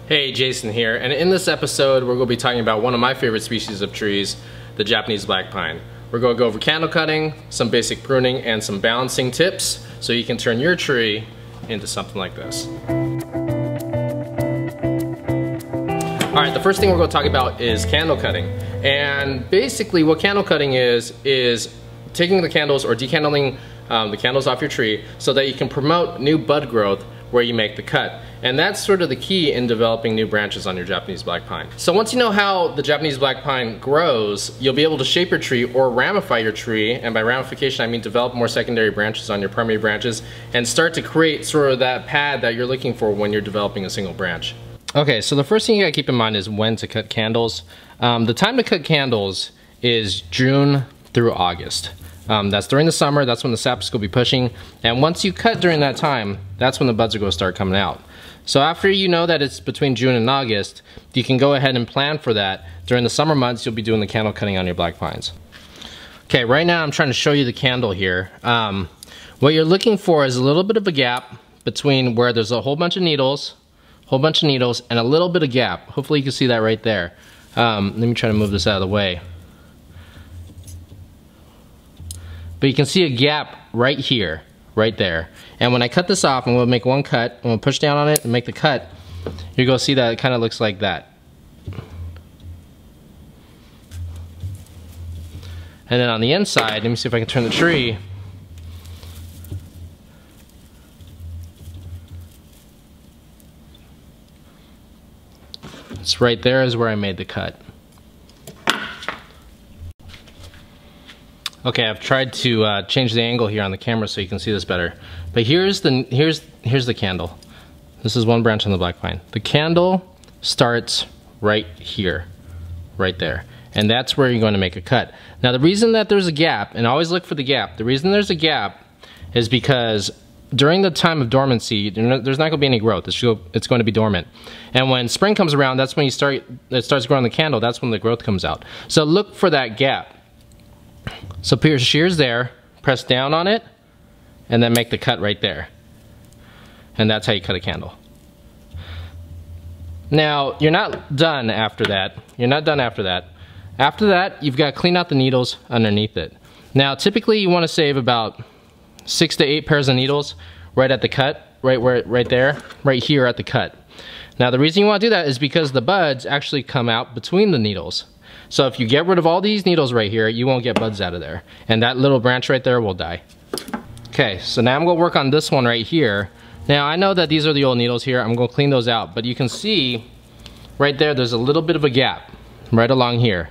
Hey, Jason here, and in this episode we're going to be talking about one of my favorite species of trees, the Japanese black pine. We're going to go over candle cutting, some basic pruning, and some balancing tips so you can turn your tree into something like this. Alright, the first thing we're going to talk about is candle cutting. And basically what candle cutting is taking the candles or decandling the candles off your tree so that you can promote new bud growth where you make the cut. And that's sort of the key in developing new branches on your Japanese black pine. So once you know how the Japanese black pine grows, you'll be able to shape your tree or ramify your tree, and by ramification I mean develop more secondary branches on your primary branches and start to create sort of that pad that you're looking for when you're developing a single branch. Okay, so the first thing you gotta keep in mind is when to cut candles. The time to cut candles is June through August. That's during the summer, that's when the sap's gonna be pushing, and once you cut during that time, that's when the buds are gonna start coming out. So after you know that it's between June and August, you can go ahead and plan for that. During the summer months, you'll be doing the candle cutting on your black pines. Okay, right now I'm trying to show you the candle here. What you're looking for is a little bit of a gap between where there's a whole bunch of needles, and a little bit of gap. Hopefully you can see that right there. Let me try to move this out of the way. But you can see a gap right here, right there. And when I cut this off, I'm gonna make one cut, I'm gonna push down on it and make the cut, you're gonna see that it kind of looks like that. And then on the inside, let me see if I can turn the tree. It's right there is where I made the cut. Okay, I've tried to change the angle here on the camera so you can see this better. But here's the candle. This is one branch on the black pine. The candle starts right here, right there. And that's where you're going to make a cut. Now the reason that there's a gap, and always look for the gap, the reason there's a gap is because during the time of dormancy, there's not going to be any growth. It's going to be dormant. And when spring comes around, that's when it starts growing the candle, that's when the growth comes out. So look for that gap. So put your shears there, press down on it, and then make the cut right there. And that's how you cut a candle. Now, you're not done after that. You're not done after that. After that, you've got to clean out the needles underneath it. Now, typically you want to save about 6 to 8 pairs of needles right at the cut, right there, right here at the cut. Now, the reason you want to do that is because the buds actually come out between the needles. So if you get rid of all these needles right here, you won't get buds out of there. And that little branch right there will die. Okay, so now I'm gonna work on this one right here. Now I know that these are the old needles here, I'm gonna clean those out, but you can see right there's a little bit of a gap right along here.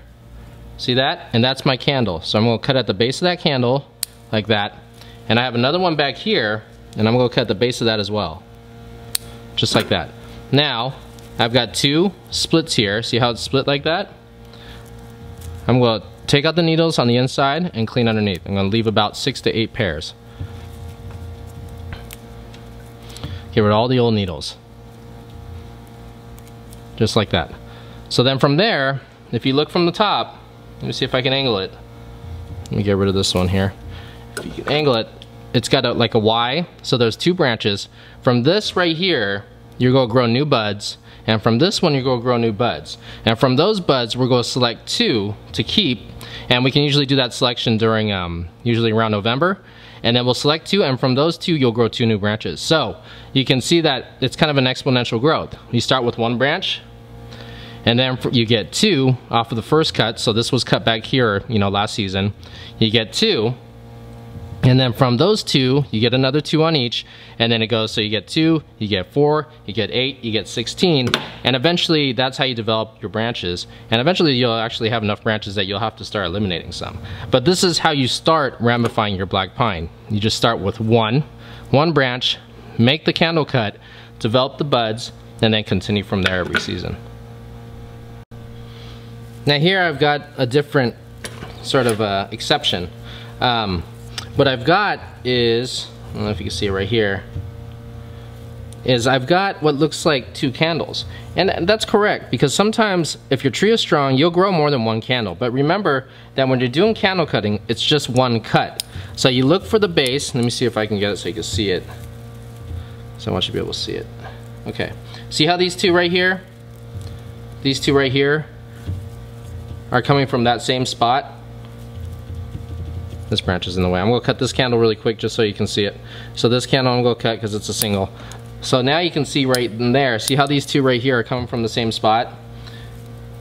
See that? And that's my candle. So I'm gonna cut at the base of that candle, like that. And I have another one back here, and I'm gonna cut the base of that as well. Just like that. Now, I've got 2 splits here. See how it's split like that? I'm going to take out the needles on the inside and clean underneath. I'm going to leave about 6 to 8 pairs. Get rid of all the old needles. Just like that. So then from there, if you look from the top, let me see if I can angle it. Let me get rid of this one here. If you can angle it, it's got like a Y, so there's 2 branches. From this right here, you're going to grow new buds. And from this one, you're going to grow new buds. And from those buds, we're going to select 2 to keep. And we can usually do that selection during, usually around November. And then we'll select 2, and from those 2, you'll grow 2 new branches. So you can see that it's kind of an exponential growth. You start with 1 branch, and then you get 2 off of the first cut. So this was cut back here, last season. You get 2. And then from those 2, you get another 2 on each, and then it goes, so you get 2, you get 4, you get 8, you get 16, and eventually that's how you develop your branches. And eventually you'll actually have enough branches that you'll have to start eliminating some. But this is how you start ramifying your black pine. You just start with one branch, make the candle cut, develop the buds, and then continue from there every season. Now here I've got a different sort of exception. What I've got is, I don't know if you can see it right here, is I've got what looks like 2 candles. And that's correct, because sometimes if your tree is strong, you'll grow more than 1 candle. But remember that when you're doing candle cutting, it's just 1 cut. So you look for the base. Let me see if I can get it so you can see it. So I want you to be able to see it. Okay, see how these two right here? These two right here are coming from that same spot. This branch is in the way. I'm gonna cut this candle really quick just so you can see it. So this candle I'm gonna cut because it's a single. So now you can see right in there, see how these two right here are coming from the same spot?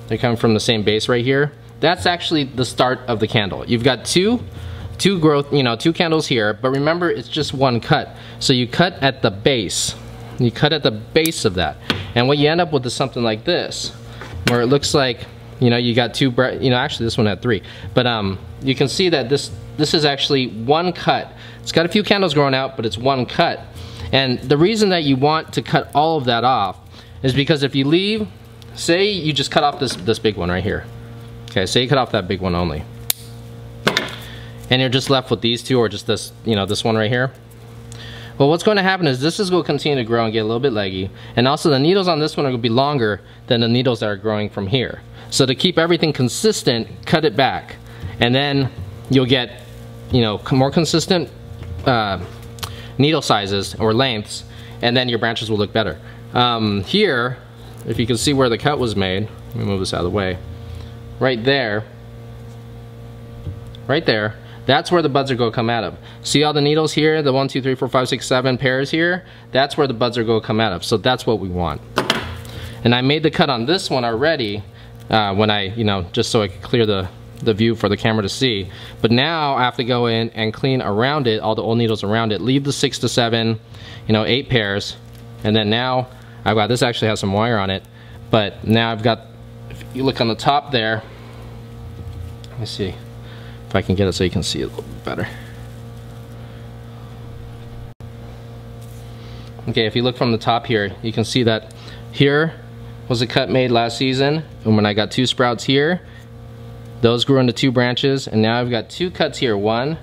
They're coming from the same base right here. That's actually the start of the candle. You've got two candles here, but remember it's just one cut. So you cut at the base. You cut at the base of that. And what you end up with is something like this, where it looks like, you got two, actually this one had three. But you can see that this is actually one cut. It's got a few candles growing out, but it's one cut. And the reason that you want to cut all of that off is because if you leave, say you just cut off this big one right here. Okay, say you cut off that big one only. And you're just left with these two, or just this, this one right here. Well, what's going to happen is this is going to continue to grow and get a little bit leggy. And also the needles on this one are going to be longer than the needles that are growing from here. So to keep everything consistent, cut it back. And then you'll get, more consistent needle sizes or lengths, and then your branches will look better. Here, if you can see where the cut was made, let me move this out of the way. Right there, that's where the buds are going to come out of. See all the needles here, the 1, 2, 3, 4, 5, 6, 7 pairs here? That's where the buds are going to come out of. So that's what we want. And I made the cut on this one already when I, just so I could clear the view for the camera to see. But now I have to go in and clean around it, all the old needles around it, leave the 6 to 7, 8 pairs. And then now I've got, this actually has some wire on it, but now I've got, if you look on the top there, let me see if I can get it so you can see it a little bit better. Okay, if you look from the top here, you can see that here was a cut made last season, and when I got 2 sprouts here, those grew into 2 branches, and now I've got 2 cuts here, 1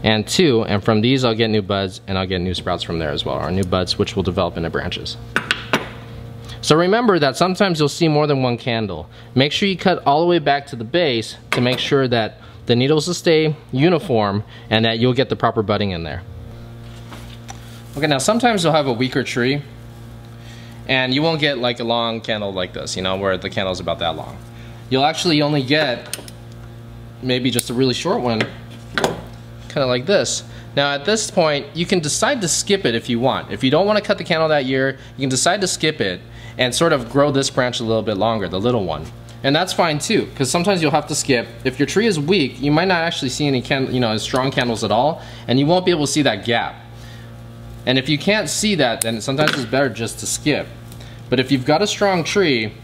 and 2, and from these I'll get new buds, and I'll get new sprouts from there as well, or new buds which will develop into branches. So remember that sometimes you'll see more than one candle. Make sure you cut all the way back to the base to make sure that the needles will stay uniform and that you'll get the proper budding in there. Okay, now sometimes you'll have a weaker tree and you won't get like a long candle like this, where the candle's about that long. You'll actually only get maybe just a really short one, kind of like this. Now at this point, you can decide to skip it if you want. If you don't want to cut the candle that year, you can decide to skip it and sort of grow this branch a little bit longer, the little one. And that's fine too, because sometimes you'll have to skip. If your tree is weak, you might not actually see any strong candles at all, and you won't be able to see that gap. And if you can't see that, then sometimes it's better just to skip. But if you've got a strong tree,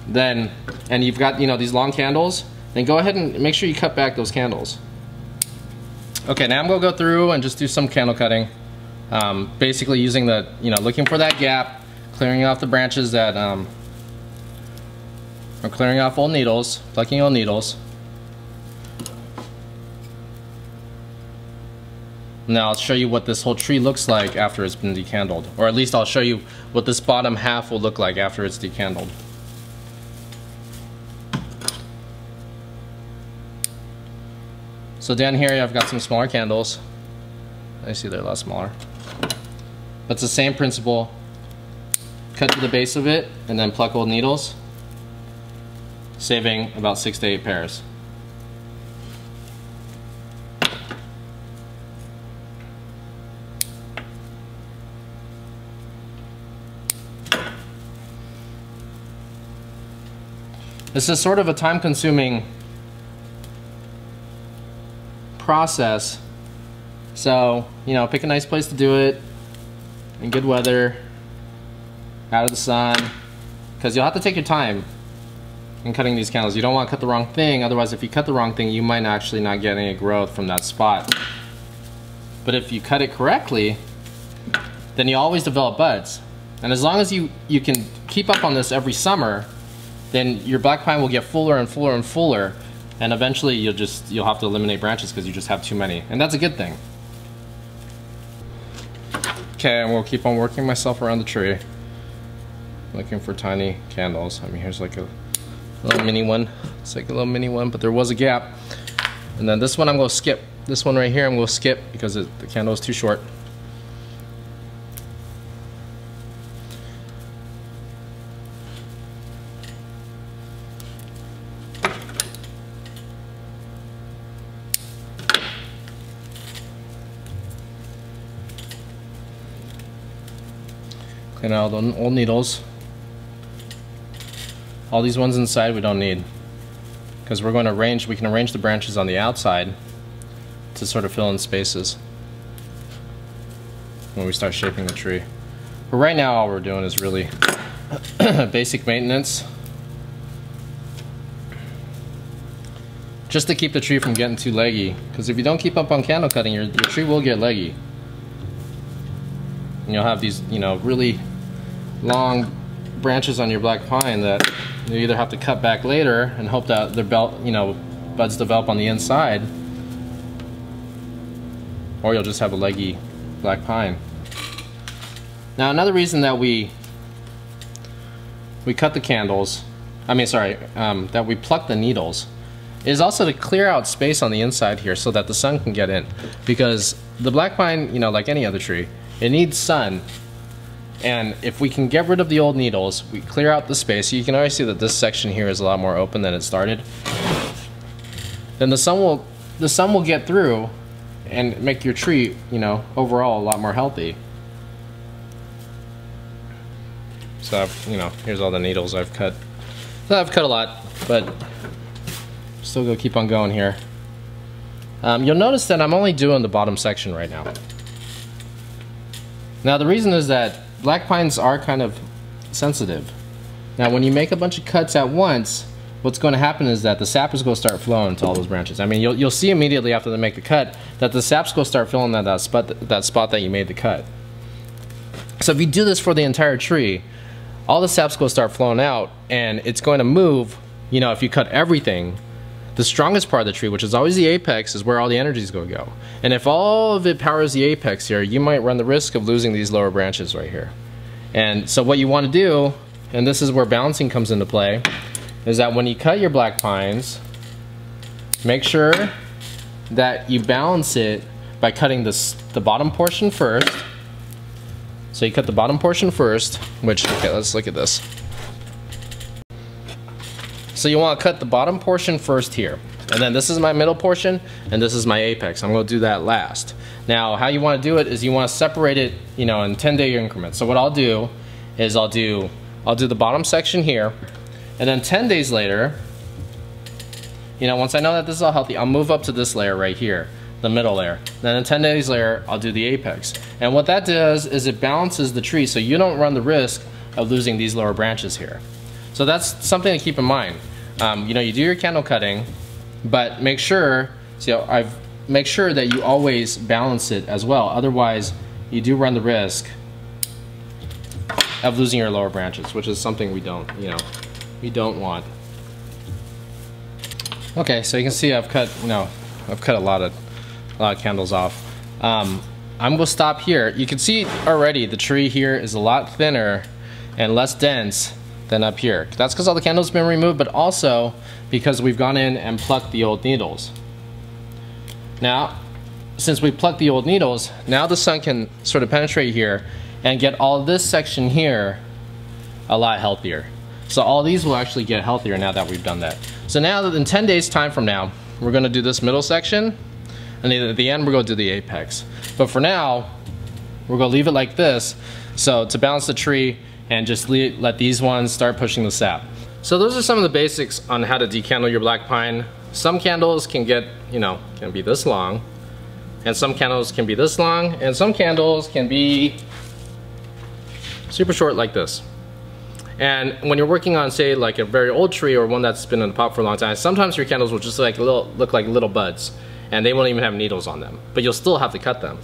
then, and you've got these long candles, then go ahead and make sure you cut back those candles. Okay, now I'm gonna go through and just do some candle cutting. Basically using the, looking for that gap, clearing off the branches that are clearing off old needles, plucking old needles. Now I'll show you what this whole tree looks like after it's been decandled, or at least I'll show you what this bottom half will look like after it's decandled. So down here I've got some smaller candles. I see they're a lot smaller. But it's the same principle. Cut to the base of it and then pluck old needles, saving about 6 to 8 pairs. This is sort of a time-consuming process, so pick a nice place to do it in good weather, out of the sun, because you'll have to take your time in cutting these candles. You don't want to cut the wrong thing, otherwise if you cut the wrong thing you might actually not get any growth from that spot. But if you cut it correctly, then you always develop buds. And as long as you can keep up on this every summer, then your black pine will get fuller and fuller and fuller, and eventually you'll have to eliminate branches because you just have too many, and that's a good thing. Okay, and we'll keep on working myself around the tree, looking for tiny candles. I mean, here's like a little mini one. It's like a little mini one, but there was a gap. And then this one I'm going to skip. This one right here I'm going to skip because the candle is too short. Clean out all the old needles. All these ones inside we don't need, because we're going to we can arrange the branches on the outside to sort of fill in spaces when we start shaping the tree. But right now all we're doing is really basic maintenance, just to keep the tree from getting too leggy, because if you don't keep up on candle cutting, your tree will get leggy. And you'll have these, you know, really long branches on your black pine that you either have to cut back later and hope that their buds develop on the inside, or you'll just have a leggy black pine. Now another reason that we cut the candles, that we pluck the needles, is also to clear out space on the inside here so that the sun can get in. Because the black pine, you know, like any other tree, it needs sun. And if we can get rid of the old needles, we clear out the space. You can already see that this section here is a lot more open than it started. Then the sun will get through and make your tree, you know, overall a lot more healthy. So here's all the needles I've cut. So I've cut a lot, but still gonna keep on going here. You'll notice that I'm only doing the bottom section right now. Now the reason is that black pines are kind of sensitive. Now when you make a bunch of cuts at once, what's going to happen is that the sap is going to start flowing to all those branches. I mean, you'll see immediately after they make the cut that the sap's going to start filling that spot that you made the cut. So if you do this for the entire tree, all the sap's going to start flowing out, and it's going to move, you know, if you cut everything, the strongest part of the tree, which is always the apex, is where all the energy is going to go. And if all of it powers the apex here, you might run the risk of losing these lower branches right here. And so what you want to do, and this is where balancing comes into play, is that when you cut your black pines, make sure that you balance it by cutting the bottom portion first. So you cut the bottom portion first, which, okay, let's look at this. So you want to cut the bottom portion first here. And then this is my middle portion, and this is my apex. I'm going to do that last. Now, how you want to do it is you want to separate it, you know, in 10-day increments. So what I'll do is I'll do the bottom section here, and then 10 days later, you know, once I know that this is all healthy, I'll move up to this layer right here, the middle layer. Then in 10 days later, I'll do the apex. And what that does is it balances the tree so you don't run the risk of losing these lower branches here. So that's something to keep in mind. You know, you do your candle cutting, but make sure, make sure that you always balance it as well. Otherwise, you do run the risk of losing your lower branches, which is something we don't want. Okay, so you can see I've cut a lot of candles off. I'm gonna stop here. You can see already the tree here is a lot thinner and less dense than up here. That's because all the candles have been removed, but also because we've gone in and plucked the old needles. Now, since we plucked the old needles, now the sun can sort of penetrate here and get all this section here a lot healthier. So all these will actually get healthier now that we've done that. So now in 10 days time from now, we're gonna do this middle section, and at the end we're gonna do the apex. But for now, we're gonna leave it like this, so to balance the tree and just let these ones start pushing the sap. So those are some of the basics on how to decandle your black pine. Some candles can get, can be this long, and some candles can be this long, and some candles can be super short like this. And when you're working on, say, like a very old tree or one that's been in the pot for a long time, sometimes your candles will just look like little buds, and they won't even have needles on them, but you'll still have to cut them.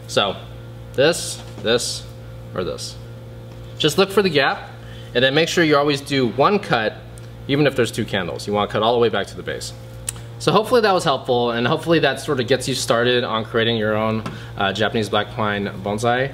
So this, or this. Just look for the gap, and then make sure you always do one cut, even if there's two candles. You want to cut all the way back to the base. So hopefully that was helpful, and hopefully that sort of gets you started on creating your own Japanese black pine bonsai.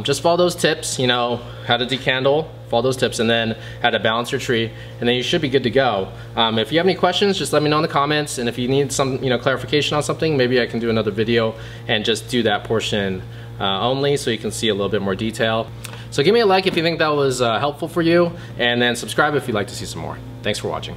Just follow those tips, how to decandle, follow those tips, and then how to balance your tree, and then you should be good to go. If you have any questions, just let me know in the comments, and if you need some clarification on something, maybe I can do another video and just do that portion only so you can see a little bit more detail. So give me a like if you think that was helpful for you, and then subscribe if you'd like to see some more. Thanks for watching.